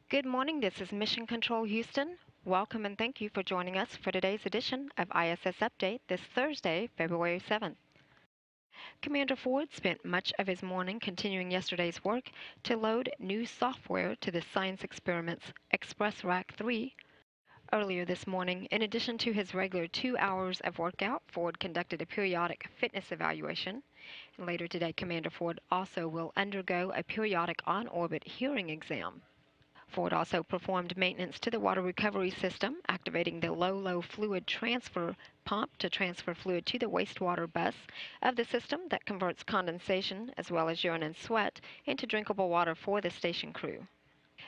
Good morning, this is Mission Control Houston. Welcome and thank you for joining us for today's edition of ISS Update this Thursday, February 7th. Commander Ford spent much of his morning continuing yesterday's work to load new software to the science experiments Express Rack 3. Earlier this morning, in addition to his regular 2 hours of workout, Ford conducted a periodic fitness evaluation. And later today, Commander Ford also will undergo a periodic on-orbit hearing exam. Ford also performed maintenance to the water recovery system, activating the low fluid transfer pump to transfer fluid to the wastewater bus of the system that converts condensation as well as urine and sweat into drinkable water for the station crew.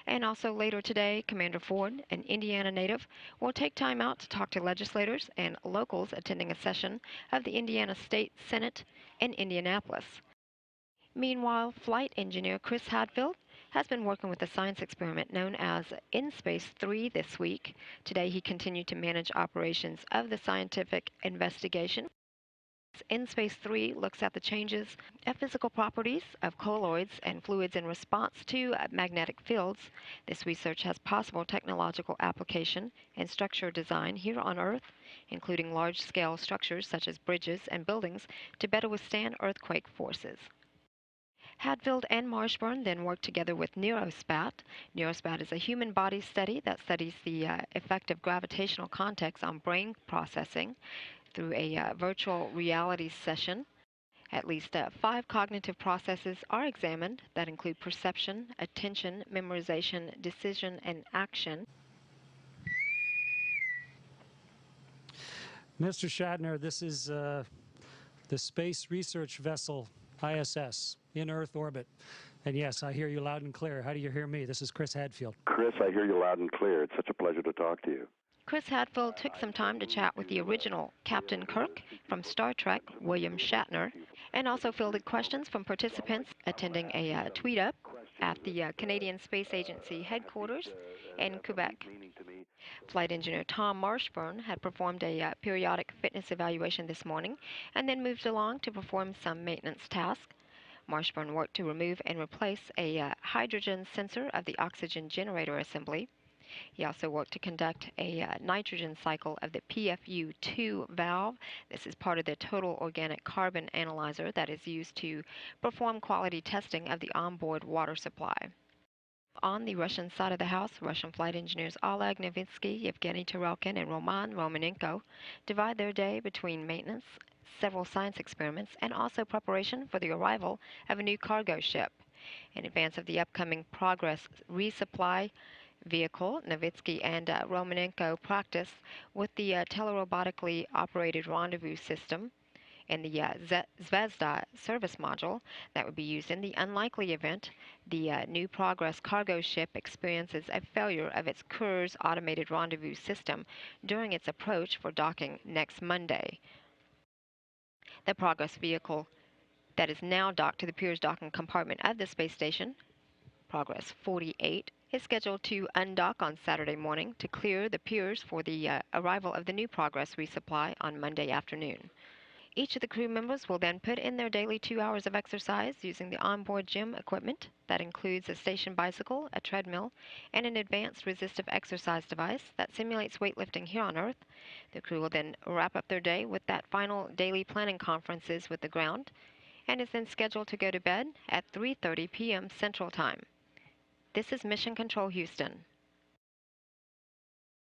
And also later today, Commander Ford, an Indiana native, will take time out to talk to legislators and locals attending a session of the Indiana State Senate in Indianapolis. Meanwhile, flight engineer Chris Hadfield has been working with a science experiment known as ISS 3 this week. Today he continued to manage operations of the scientific investigation. ISS 3 looks at the changes of physical properties of colloids and fluids in response to magnetic fields. This research has possible technological application in structure design here on Earth, including large-scale structures such as bridges and buildings to better withstand earthquake forces. Hadfield and Marshburn then worked together with NeuroSpat. NeuroSpat is a human body study that studies the effect of gravitational context on brain processing through a virtual reality session. At least 5 cognitive processes are examined that include perception, attention, memorization, decision, and action. Mr. Shatner, this is the space research vessel ISS in Earth orbit. And yes, I hear you loud and clear. How do you hear me? This is Chris Hadfield. Chris, I hear you loud and clear. It's such a pleasure to talk to you. Chris Hadfield took some time to chat with the original Captain Kirk from Star Trek, William Shatner, and also fielded questions from participants attending a tweet-up at the Canadian Space Agency headquarters in Quebec. Flight engineer Tom Marshburn had performed a periodic fitness evaluation this morning and then moved along to perform some maintenance tasks. Marshburn worked to remove and replace a hydrogen sensor of the oxygen generator assembly. He also worked to conduct a nitrogen cycle of the PFU2 valve. This is part of the total organic carbon analyzer that is used to perform quality testing of the onboard water supply. On the Russian side of the house, Russian flight engineers Oleg Novitsky, Yevgeny Tarelkin, and Roman Romanenko divide their day between maintenance, several science experiments, and also preparation for the arrival of a new cargo ship. In advance of the upcoming Progress resupply vehicle, Novitsky and Romanenko practice with the telerobotically operated rendezvous system and the Zvezda service module that would be used in the unlikely event the new Progress cargo ship experiences a failure of its Kurs automated rendezvous system during its approach for docking next Monday. The Progress vehicle that is now docked to the Pirs docking compartment of the space station, Progress 48, is scheduled to undock on Saturday morning to clear the piers for the arrival of the new Progress resupply on Monday afternoon. Each of the crew members will then put in their daily 2 hours of exercise using the onboard gym equipment that includes a station bicycle, a treadmill, and an advanced resistive exercise device that simulates weightlifting here on Earth. The crew will then wrap up their day with that final daily planning conferences with the ground and is then scheduled to go to bed at 3:30 p.m. Central Time. This is Mission Control Houston.